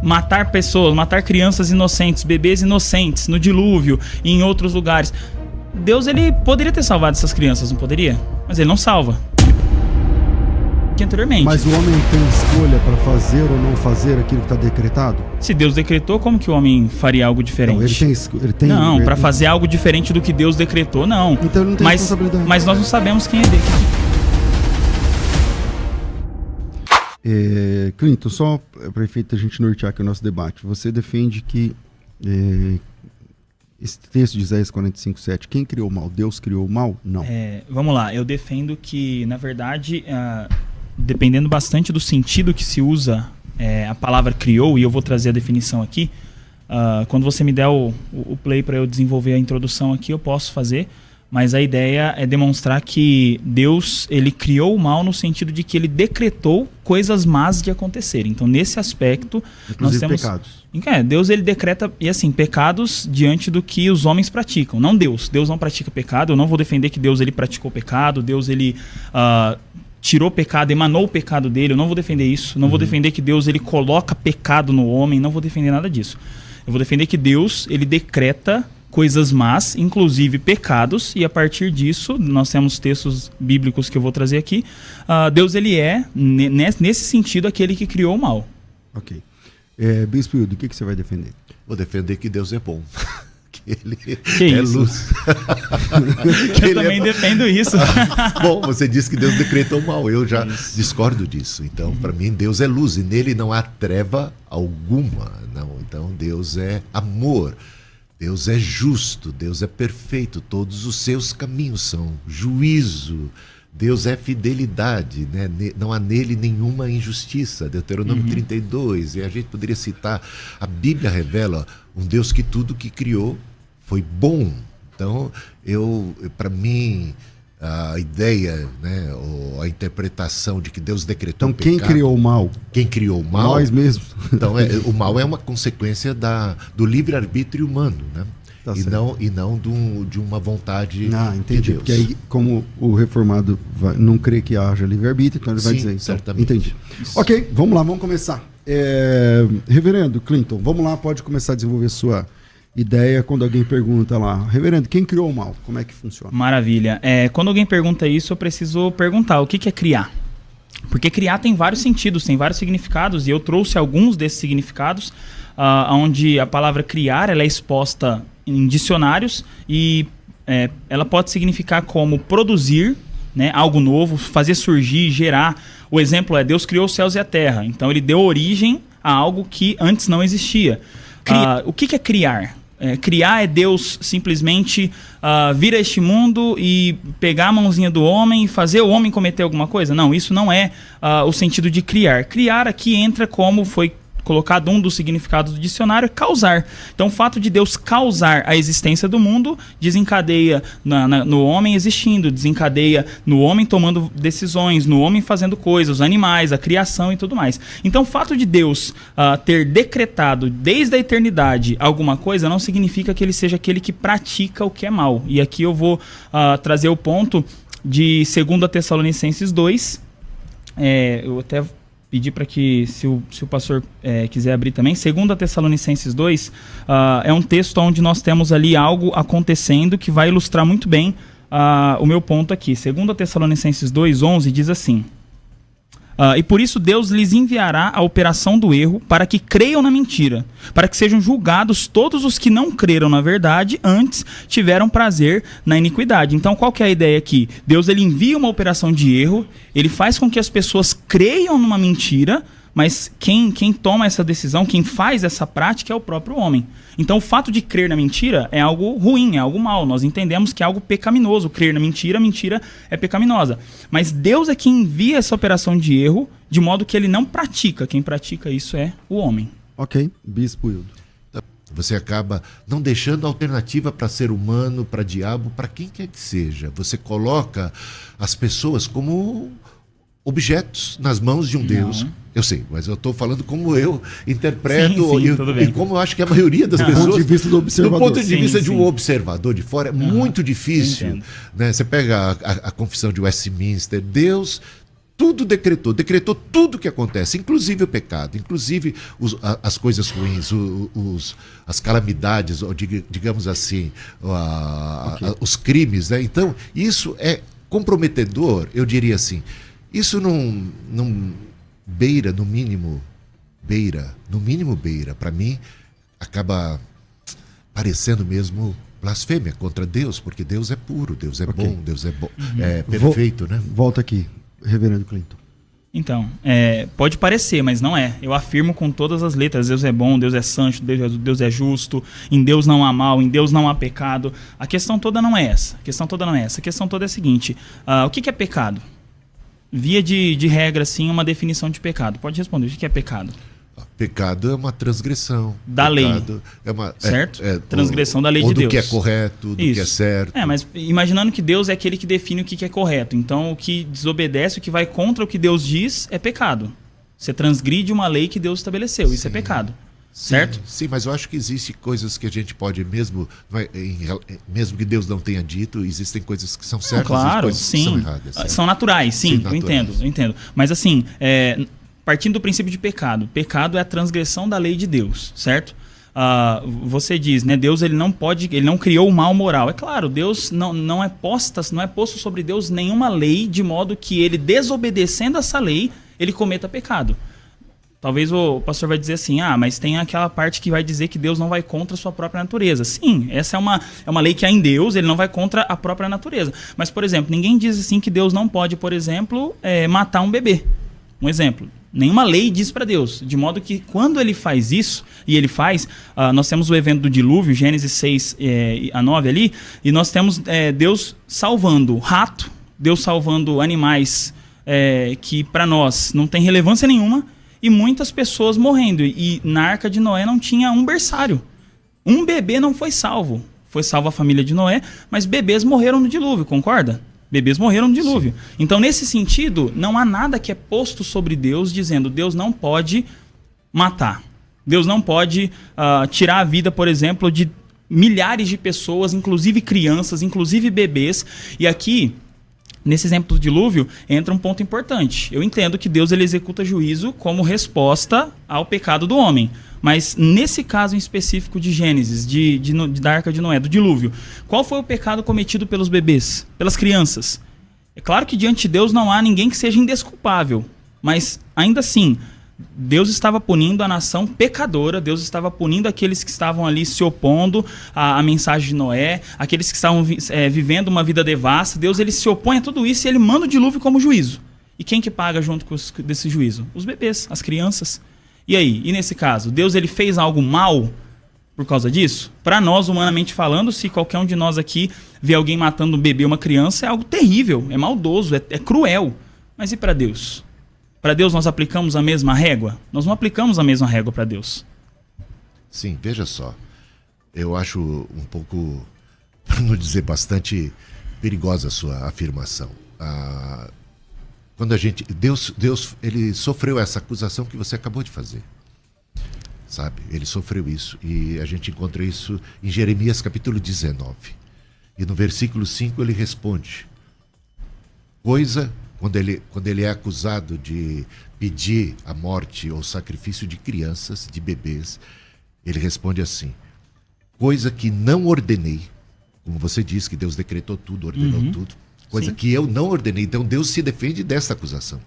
matar pessoas, matar crianças inocentes, bebês inocentes, no dilúvio e em outros lugares. Deus, ele poderia ter salvado essas crianças, não poderia? Mas ele não salva. Anteriormente. Mas o homem tem escolha para fazer ou não fazer aquilo que está decretado? Se Deus decretou, como que o homem faria algo diferente? Não, ele tem não, para fazer algo diferente do que Deus decretou, não. Então ele não tem responsabilidade. Mas nós não sabemos quem é Deus. Clinton, só para efeito a gente nortear aqui o nosso debate, você defende que esse texto de Isaías 45:7, quem criou o mal? Deus criou o mal? Não. Vamos lá, eu defendo que, na verdade, dependendo bastante do sentido que se usa a palavra criou, e eu vou trazer a definição aqui, quando você me der o play para eu desenvolver a introdução aqui, eu posso fazer. Mas a ideia é demonstrar que Deus, ele criou o mal no sentido de que ele decretou coisas más de acontecerem. Então, nesse aspecto, inclusive nós temos pecados. Deus, ele decreta, e assim, pecados diante do que os homens praticam. Não Deus. Deus não pratica pecado. Eu não vou defender que Deus, ele praticou pecado. Deus, ele tirou pecado, emanou o pecado dele. Eu não vou defender isso. Não vou defender que Deus, ele coloca pecado no homem. Não vou defender nada disso. Eu vou defender que Deus, ele decreta coisas más, inclusive pecados, e a partir disso, nós temos textos bíblicos que eu vou trazer aqui, Deus, ele é, nesse sentido, aquele que criou o mal. Ok. Bispo Hildo, o que você vai defender? Vou defender que Deus é bom. Que ele é isso? Luz. Eu também defendo isso. Bom, você disse que Deus decretou o mal, eu já discordo disso. Então, para mim, Deus é luz, e nele não há treva alguma. Não. Então, Deus é amor. Deus é justo, Deus é perfeito, todos os seus caminhos são juízo, Deus é fidelidade, né? Não há nele nenhuma injustiça, Deuteronômio 32, e a gente poderia citar, a Bíblia revela um Deus que tudo que criou foi bom. Então, para mim, a ideia, né, ou a interpretação de que Deus decretou então, quem criou o mal? Quem criou o mal? Nós mesmos. Então, o mal é uma consequência do livre-arbítrio humano, né? Tá e não de uma vontade entendi, de Deus. Porque aí, como o reformado não crê que haja livre-arbítrio, então ele vai dizer isso. Certamente. Entendi. Ok, vamos lá, vamos começar. Reverendo Clinton, vamos lá, pode começar a desenvolver sua ideia quando alguém pergunta lá, reverendo, quem criou o mal? Como é que funciona? Maravilha. Quando alguém pergunta isso, eu preciso perguntar, o que é criar? Porque criar tem vários sentidos, tem vários significados, e eu trouxe alguns desses significados, onde a palavra criar, ela é exposta em dicionários, e ela pode significar como produzir, né, algo novo, fazer surgir, gerar. O exemplo é, Deus criou os céus e a terra, então ele deu origem a algo que antes não existia. O que é criar? Criar é Deus simplesmente vir a este mundo e pegar a mãozinha do homem e fazer o homem cometer alguma coisa? Não, isso não é o sentido de criar. Criar aqui entra como foi colocado um dos significados do dicionário, causar. Então, o fato de Deus causar a existência do mundo desencadeia no homem existindo, desencadeia no homem tomando decisões, no homem fazendo coisas, os animais, a criação e tudo mais. Então, o fato de Deus ter decretado desde a eternidade alguma coisa não significa que ele seja aquele que pratica o que é mal. E aqui eu vou trazer o ponto de 2 Tessalonicenses 2. Eu até pedir para que, se o pastor quiser abrir também, 2 Tessalonicenses 2, é um texto onde nós temos ali algo acontecendo que vai ilustrar muito bem o meu ponto aqui. 2 Tessalonicenses 2:11 diz assim: e por isso Deus lhes enviará a operação do erro para que creiam na mentira, para que sejam julgados todos os que não creram na verdade, antes tiveram prazer na iniquidade. Então, qual que é a ideia aqui? Deus, ele envia uma operação de erro, ele faz com que as pessoas creiam numa mentira, mas quem toma essa decisão, quem faz essa prática é o próprio homem. Então, o fato de crer na mentira é algo ruim, é algo mal. Nós entendemos que é algo pecaminoso. Crer na mentira, a mentira é pecaminosa. Mas Deus é quem envia essa operação de erro, de modo que ele não pratica. Quem pratica isso é o homem. Ok, Bispo Hildo. Você acaba não deixando alternativa para ser humano, para diabo, para quem quer que seja. Você coloca as pessoas como objetos nas mãos de um Deus. Eu sei, mas eu estou falando como eu interpreto e como eu acho que a maioria das pessoas... Do ponto de vista do observador. Do ponto de vista de um observador de fora, é muito difícil. Né? Você pega a confissão de Westminster, Deus tudo decretou tudo que acontece, inclusive o pecado, inclusive as coisas ruins, as calamidades, ou digamos assim, os crimes, né? Então, isso é comprometedor, eu diria assim. Isso não beira, no mínimo, para mim, acaba parecendo mesmo blasfêmia contra Deus, porque Deus é puro, Deus é bom, Deus é perfeito, né? Volta aqui, reverendo Clinton. Então, pode parecer, mas não é. Eu afirmo com todas as letras, Deus é bom, Deus é santo, Deus é justo, em Deus não há mal, em Deus não há pecado. A questão toda não é essa. A questão toda é a seguinte, o que é pecado? Via de regra, sim, uma definição de pecado. Pode responder, o que é pecado? Pecado é uma transgressão da lei, certo? Transgressão da lei de Deus. Ou do que é correto, do que é certo. Mas imaginando que Deus é aquele que define o que é correto. Então, o que desobedece, o que vai contra o que Deus diz, é pecado. Você transgride uma lei que Deus estabeleceu. Isso é pecado. Certo? Sim, mas eu acho que existem coisas que a gente pode, mesmo que Deus não tenha dito, existem coisas que são certas e coisas que são erradas. São naturais, sim, eu entendo. Mas assim, partindo do princípio de pecado. Pecado é a transgressão da lei de Deus, certo? Você diz, né? Deus ele não criou o mal moral. É claro, Deus não é posto sobre Deus nenhuma lei de modo que ele, desobedecendo essa lei, ele cometa pecado. Talvez o pastor vai dizer assim, mas tem aquela parte que vai dizer que Deus não vai contra a sua própria natureza. Sim, essa é uma lei que há em Deus, ele não vai contra a própria natureza. Mas, por exemplo, ninguém diz assim que Deus não pode, por exemplo, matar um bebê. Um exemplo. Nenhuma lei diz para Deus. De modo que quando ele faz isso, e ele faz, nós temos o evento do dilúvio, Gênesis 6 a 9 ali, e nós temos Deus salvando rato, Deus salvando animais que para nós não tem relevância nenhuma, e muitas pessoas morrendo. E na Arca de Noé não tinha um berçário. Um bebê não foi salvo. Foi salva a família de Noé, mas bebês morreram no dilúvio, concorda? Bebês morreram no dilúvio. Sim. Então, nesse sentido, não há nada que é posto sobre Deus dizendo Deus não pode matar. Deus não pode tirar a vida, por exemplo, de milhares de pessoas, inclusive crianças, inclusive bebês. E aqui, nesse exemplo do dilúvio, entra um ponto importante. Eu entendo que Deus ele executa juízo como resposta ao pecado do homem. Mas nesse caso em específico de Gênesis, da Arca de Noé, do dilúvio, qual foi o pecado cometido pelos bebês, pelas crianças? É claro que diante de Deus não há ninguém que seja indesculpável, mas ainda assim, Deus estava punindo a nação pecadora, Deus estava punindo aqueles que estavam ali se opondo à mensagem de Noé, aqueles que estavam vivendo uma vida devassa. Deus ele se opõe a tudo isso e ele manda o dilúvio como juízo. E quem que paga junto com desse juízo? Os bebês, as crianças. E aí? E nesse caso, Deus ele fez algo mal por causa disso? Para nós, humanamente falando, se qualquer um de nós aqui vê alguém matando um bebê ou uma criança, é algo terrível, é maldoso, é cruel. Mas e para Deus? Para Deus nós aplicamos a mesma régua? Nós não aplicamos a mesma régua para Deus. Sim, veja só. Eu acho um pouco, para não dizer bastante, perigosa a sua afirmação. Quando Deus ele sofreu essa acusação que você acabou de fazer. Sabe? Ele sofreu isso. E a gente encontra isso em Jeremias capítulo 19. E no versículo 5 ele responde. Quando ele é acusado de pedir a morte ou sacrifício de crianças, de bebês, ele responde assim: coisa que não ordenei, como você disse que Deus decretou tudo, ordenou tudo, coisa Sim. que eu não ordenei. Então Deus se defende dessa acusação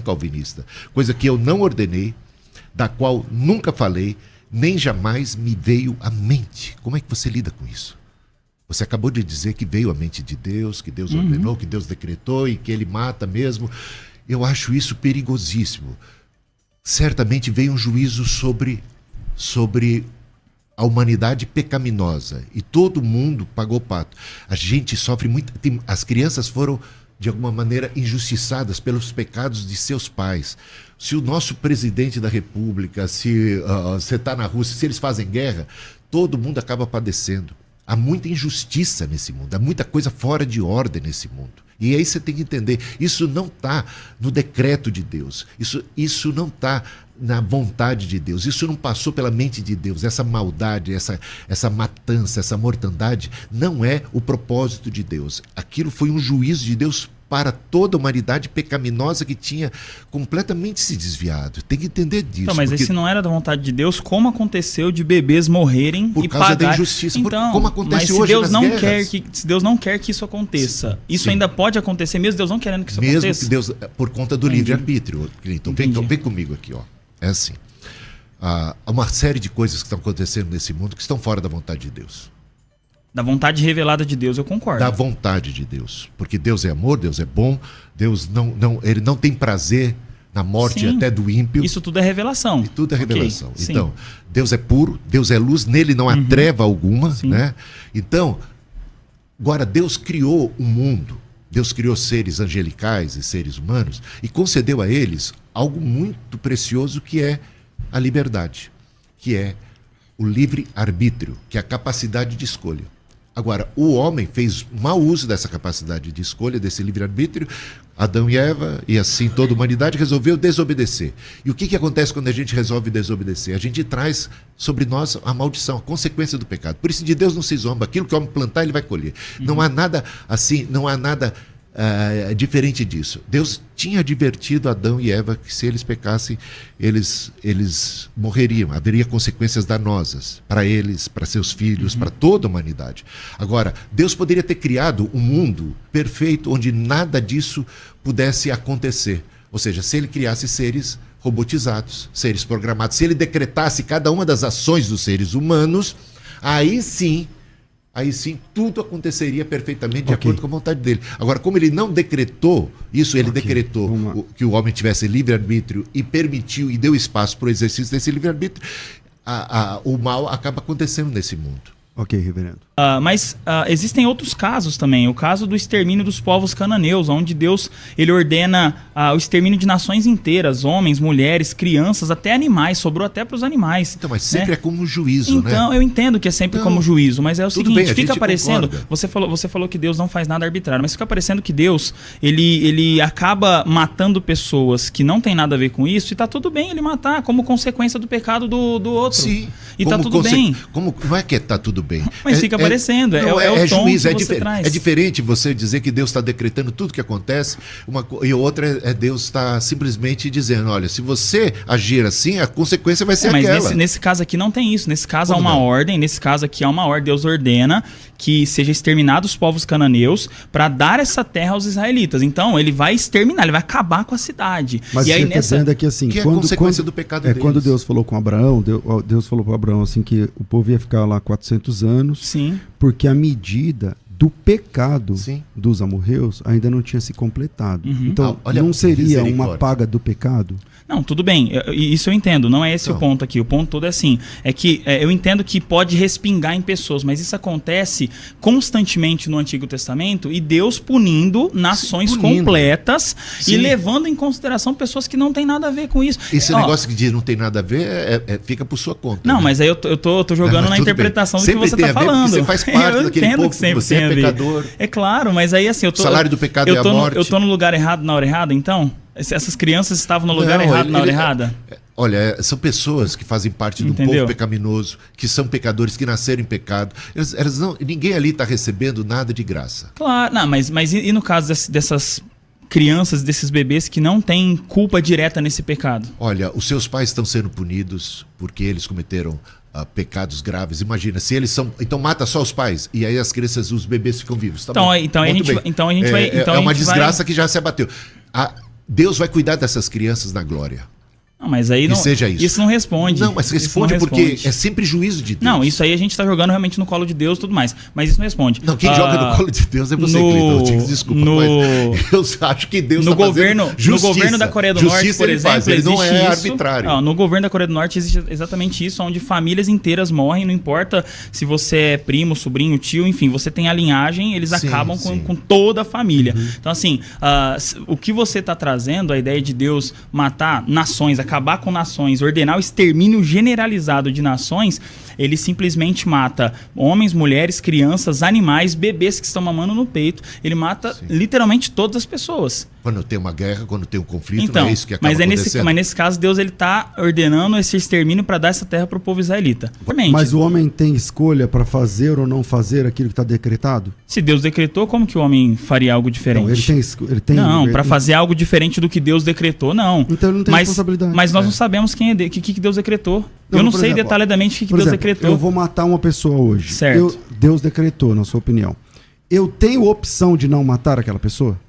calvinista. Coisa que eu não ordenei, da qual nunca falei, nem jamais me veio à mente. Como é que você lida com isso? Você acabou de dizer que veio à mente de Deus, que Deus ordenou, que Deus decretou e que ele mata mesmo. Eu acho isso perigosíssimo. Certamente veio um juízo sobre a humanidade pecaminosa e todo mundo pagou pato. A gente sofre muito. As crianças foram, de alguma maneira, injustiçadas pelos pecados de seus pais. Se o nosso presidente da República, se você está na Rússia, se eles fazem guerra, todo mundo acaba padecendo. Há muita injustiça nesse mundo, há muita coisa fora de ordem nesse mundo. E aí você tem que entender, isso não está no decreto de Deus, isso não está na vontade de Deus, isso não passou pela mente de Deus. Essa maldade, essa matança, essa mortandade não é o propósito de Deus. Aquilo foi um juízo de Deus para toda a humanidade pecaminosa que tinha completamente se desviado. Tem que entender disso. Então, mas se não era da vontade de Deus, como aconteceu de bebês morrerem por e causa pagar? da injustiça, então, como acontece mas se hoje Deus nas não guerras. se Deus não quer que isso aconteça, isso sim. ainda pode acontecer, mesmo Deus não querendo que isso mesmo aconteça? Que Deus, por conta do livre-arbítrio. Então, Entendi. vem comigo aqui, ó. É assim. Há uma série de coisas que estão acontecendo nesse mundo que estão fora da vontade de Deus. Da vontade revelada de Deus, eu concordo. Da vontade de Deus. Porque Deus é amor, Deus é bom, Deus ele não tem prazer na morte Sim. até do ímpio. Isso tudo é revelação. E tudo é revelação. Okay. Então, Deus é puro, Deus é luz, nele não há treva alguma, né? Então, agora Deus criou um mundo, Deus criou seres angelicais e seres humanos e concedeu a eles algo muito precioso que é a liberdade, que é o livre-arbítrio, que é a capacidade de escolha. Agora, o homem fez mau uso dessa capacidade de escolha, desse livre-arbítrio. Adão e Eva, e assim toda a humanidade, resolveu desobedecer. E o que acontece quando a gente resolve desobedecer? A gente traz sobre nós a maldição, a consequência do pecado. Por isso de Deus não se zomba. Aquilo que o homem plantar, ele vai colher. Não há nada assim, não há nada diferente disso. Deus tinha advertido Adão e Eva que se eles pecassem, eles morreriam. Haveria consequências danosas para eles, para seus filhos, para toda a humanidade. Agora, Deus poderia ter criado um mundo perfeito onde nada disso pudesse acontecer. Ou seja, se ele criasse seres robotizados, seres programados, se ele decretasse cada uma das ações dos seres humanos, aí sim tudo aconteceria perfeitamente de acordo com a vontade dele. Agora, como ele não decretou isso, ele decretou que o homem tivesse livre-arbítrio e permitiu e deu espaço para o exercício desse livre-arbítrio, o mal acaba acontecendo nesse mundo. Ok, reverendo. Mas existem outros casos também. O caso do extermínio dos povos cananeus, onde Deus ele ordena o extermínio de nações inteiras, homens, mulheres, crianças, até animais. Sobrou até para os animais. Então, mas sempre é como juízo, né? Então, eu entendo que é sempre como juízo, mas é o seguinte, bem, fica parecendo... concorda. Você falou que Deus não faz nada arbitrário, mas fica parecendo que Deus ele acaba matando pessoas que não tem nada a ver com isso, e tá tudo bem ele matar, como consequência do pecado do outro. Sim. E tá tudo bem. Não é que tá tudo bem. Mas fica parecendo, é o tom juízo, que você traz. É diferente você dizer que Deus está decretando tudo que acontece, e outra é Deus está simplesmente dizendo, olha, se você agir assim, a consequência vai ser aquela. Mas nesse caso aqui não tem isso. Nesse caso há uma não? ordem, nesse caso aqui há uma ordem. Deus ordena que seja exterminados os povos cananeus para dar essa terra aos israelitas. Então ele vai exterminar, ele vai acabar com a cidade. Mas e aí você está dizendo aqui assim, que é a consequência do pecado deles. Quando Deus falou com Abraão, Deus falou para Abraão assim que o povo ia ficar lá 400 anos, Sim. porque a medida do pecado Sim. dos amorreus ainda não tinha se completado. Então, Olha, não seria uma misericórdia. paga do pecado? Não, tudo bem, isso eu entendo, não é esse o ponto aqui, o ponto todo é assim, é que eu entendo que pode respingar em pessoas, mas isso acontece constantemente no Antigo Testamento e Deus punindo nações completas e levando em consideração pessoas que não têm nada a ver com isso. Esse negócio que diz não tem nada a ver, fica por sua conta. Não, né? mas aí eu tô jogando na interpretação do que você está falando. Você faz parte daquele povo, que você é pecador. É claro, mas aí assim, o salário do pecado é a morte. Eu tô no lugar errado na hora errada, então? Essas crianças estavam no lugar errado na hora errada? Olha, são pessoas que fazem parte de um povo pecaminoso, que são pecadores, que nasceram em pecado. Ninguém ali está recebendo nada de graça. Claro, não, mas e no caso dessas crianças, desses bebês que não têm culpa direta nesse pecado? Olha, os seus pais estão sendo punidos porque eles cometeram pecados graves. Imagina, se eles são... Então mata só os pais e aí as crianças, os bebês ficam vivos. Tá bom? Então a gente vai... É uma desgraça que já se abateu. Deus vai cuidar dessas crianças na glória. Não, mas aí não, isso não responde. Não, mas responde porque é sempre juízo de Deus. Não, isso aí a gente está jogando realmente no colo de Deus e tudo mais. Mas isso não responde. Não, quem joga no colo de Deus é você, Cleiton. Desculpa, mas eu acho que Deus está fazendo justiça. No governo da Coreia do Norte, por exemplo, ele não é isso. arbitrário. No governo da Coreia do Norte existe exatamente isso, onde famílias inteiras morrem, não importa se você é primo, sobrinho, tio, enfim, você tem a linhagem, eles acabam com toda a família. Então, assim, o que você está trazendo, a ideia de Deus matar nações, acabar com nações, ordenar o extermínio generalizado de nações, Ele simplesmente mata homens, mulheres, crianças, animais, bebês que estão mamando no peito. Ele mata literalmente todas as pessoas. Quando tem uma guerra, quando tem um conflito, Então, não é isso que acaba acontecendo? Mas nesse caso, Deus está ordenando esse extermínio para dar essa terra para o povo israelita. Mas o homem tem escolha para fazer ou não fazer aquilo que está decretado? Se Deus decretou, como que o homem faria algo diferente? Não, ele tem não, para fazer algo diferente do que Deus decretou, não. Então ele não tem responsabilidade. Mas nós não sabemos quem é que Deus decretou. Não, eu não sei detalhadamente o que Deus decretou. Eu vou matar uma pessoa hoje. Certo. Deus decretou, na sua opinião. Eu tenho opção de não matar aquela pessoa?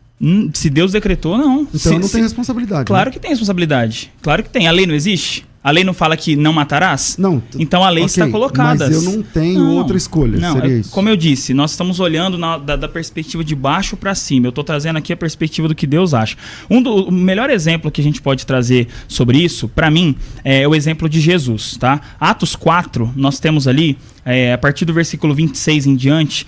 Se Deus decretou, não. Então não tem responsabilidade. Claro, né? que tem responsabilidade. Claro que tem. A lei não existe? A lei não fala que não matarás? Não. Então a lei está colocada. Mas eu não tenho outra escolha. Não, seria isso. Como eu disse, nós estamos olhando da perspectiva de baixo para cima. Eu estou trazendo aqui a perspectiva do que Deus acha. O melhor exemplo que a gente pode trazer sobre isso, para mim, é o exemplo de Jesus. Tá? Atos 4, nós temos ali, a partir do versículo 26 em diante,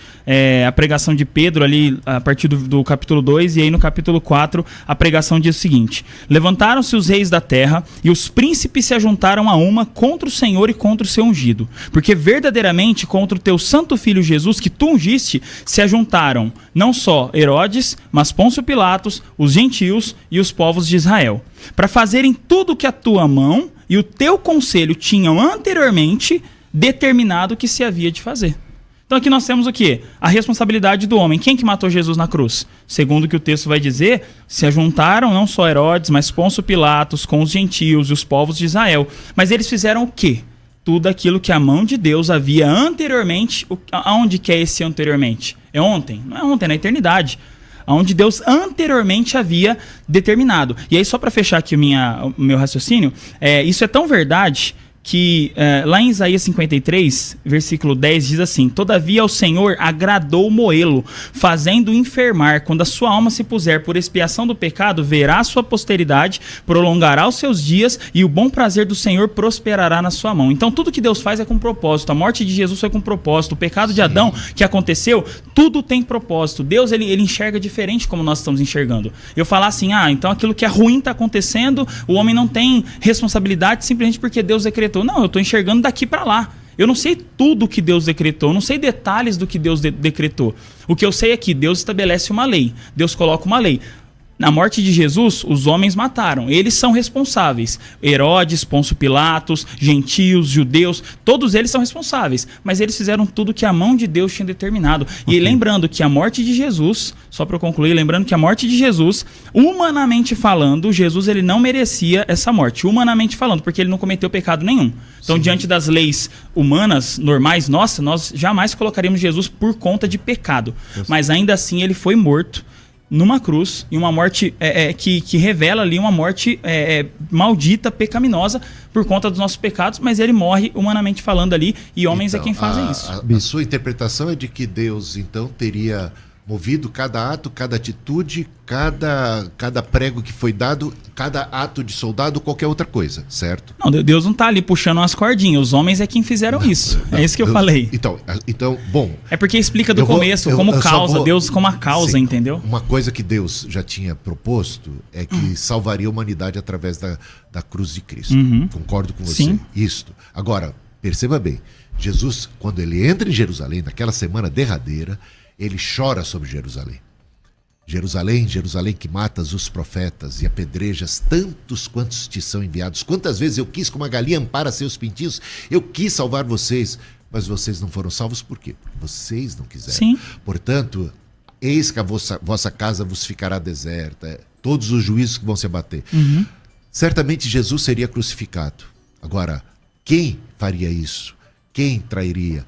a pregação de Pedro ali, a partir do capítulo 2, e aí no capítulo 4, a pregação diz o seguinte: levantaram-se os reis da terra e os príncipes se juntaram a uma contra o Senhor e contra o seu ungido, porque verdadeiramente contra o teu santo filho Jesus, que tu ungiste, se ajuntaram não só Herodes, mas Pôncio Pilatos, os gentios e os povos de Israel, para fazerem tudo o que a tua mão e o teu conselho tinham anteriormente determinado que se havia de fazer. Então aqui nós temos o quê? A responsabilidade do homem. Quem que matou Jesus na cruz? Segundo o que o texto vai dizer, se ajuntaram não só Herodes, mas Pôncio Pilatos com os gentios e os povos de Israel. Mas eles fizeram o quê? Tudo aquilo que a mão de Deus havia anteriormente. Aonde que é esse anteriormente? É ontem? Não é ontem, é na eternidade. Onde Deus anteriormente havia determinado. E aí, só para fechar aqui o meu raciocínio, isso é tão verdade que lá em Isaías 53, versículo 10, diz assim: todavia ao Senhor agradou moê-lo, fazendo enfermar. Quando a sua alma se puser por expiação do pecado, verá a sua posteridade, prolongará os seus dias, e o bom prazer do Senhor prosperará na sua mão. Então tudo que Deus faz é com propósito. A morte de Jesus foi com propósito. O pecado de Adão que aconteceu, tudo tem propósito. Deus ele enxerga diferente como nós estamos enxergando. Eu falar assim, então aquilo que é ruim está acontecendo, o homem não tem responsabilidade simplesmente porque Deus decretou. Não, eu estou enxergando daqui para lá. Eu não sei tudo que Deus decretou, eu não sei detalhes do que Deus decretou. O que eu sei é que Deus estabelece uma lei, Deus coloca uma lei. Na morte de Jesus, os homens mataram. Eles são responsáveis. Herodes, Pôncio Pilatos, gentios, judeus, todos eles são responsáveis. Mas eles fizeram tudo que a mão de Deus tinha determinado. E lembrando que a morte de Jesus, só para eu concluir, lembrando que a morte de Jesus, humanamente falando, Jesus ele não merecia essa morte. Humanamente falando, porque ele não cometeu pecado nenhum. Então, diante das leis humanas, normais, nós jamais colocaríamos Jesus por conta de pecado. Mas ainda assim, ele foi morto numa cruz, e uma morte que revela ali uma morte maldita, pecaminosa, por conta dos nossos pecados, mas ele morre humanamente falando ali, e homens então, é quem fazem isso. A sua interpretação é de que Deus, então, teria movido cada ato, cada atitude, cada prego que foi dado, cada ato de soldado, qualquer outra coisa, certo? Não, Deus não está ali puxando umas cordinhas, os homens é quem fizeram isso. É isso que eu falei. Então, bom... É porque explica do começo como causa, Deus como a causa, entendeu? Uma coisa que Deus já tinha proposto é que salvaria a humanidade através da cruz de Cristo. Concordo com você. Sim. Isto. Agora, perceba bem, Jesus, quando ele entra em Jerusalém, naquela semana derradeira, ele chora sobre Jerusalém. Jerusalém, Jerusalém que matas os profetas e apedrejas tantos quantos te são enviados. Quantas vezes eu quis, como a galinha ampara seus pintinhos, eu quis salvar vocês, mas vocês não foram salvos por quê? Porque vocês não quiseram. Sim. Portanto, eis que a vossa casa vos ficará deserta, todos os juízos que vão se abater. Certamente Jesus seria crucificado. Agora, quem faria isso? Quem trairia?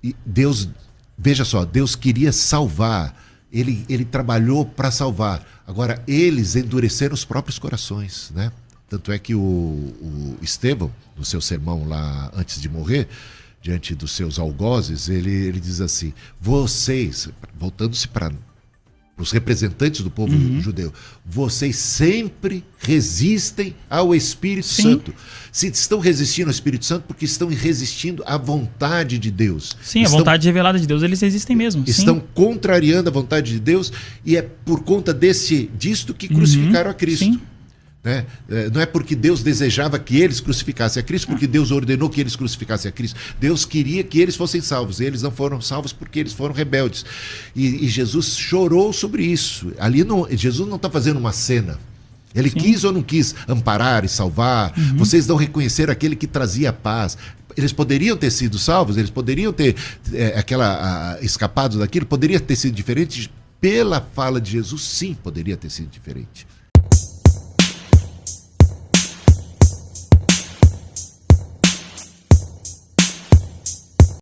E Deus... Veja só, Deus queria salvar, ele trabalhou para salvar. Agora, eles endureceram os próprios corações, né? Tanto é que o Estevão, no seu sermão lá antes de morrer, diante dos seus algozes, ele diz assim, vocês, voltando-se para os representantes do povo judeu, vocês sempre resistem ao Espírito Santo. Se estão resistindo ao Espírito Santo, porque estão resistindo à vontade de Deus. Sim, a vontade revelada de Deus, eles existem mesmo. Estão contrariando a vontade de Deus, e é por conta disto que crucificaram a Cristo. Né? Não é porque Deus desejava que eles crucificassem a Cristo, porque Deus ordenou que eles crucificassem a Cristo. Deus queria que eles fossem salvos. Eles não foram salvos porque eles foram rebeldes. E Jesus chorou sobre isso. Ali Jesus não está fazendo uma cena. Ele quis ou não quis amparar e salvar. Vocês não reconheceram aquele que trazia paz. Eles poderiam ter sido salvos, eles poderiam ter escapado daquilo, poderia ter sido diferente. Pela fala de Jesus, sim, poderia ter sido diferente.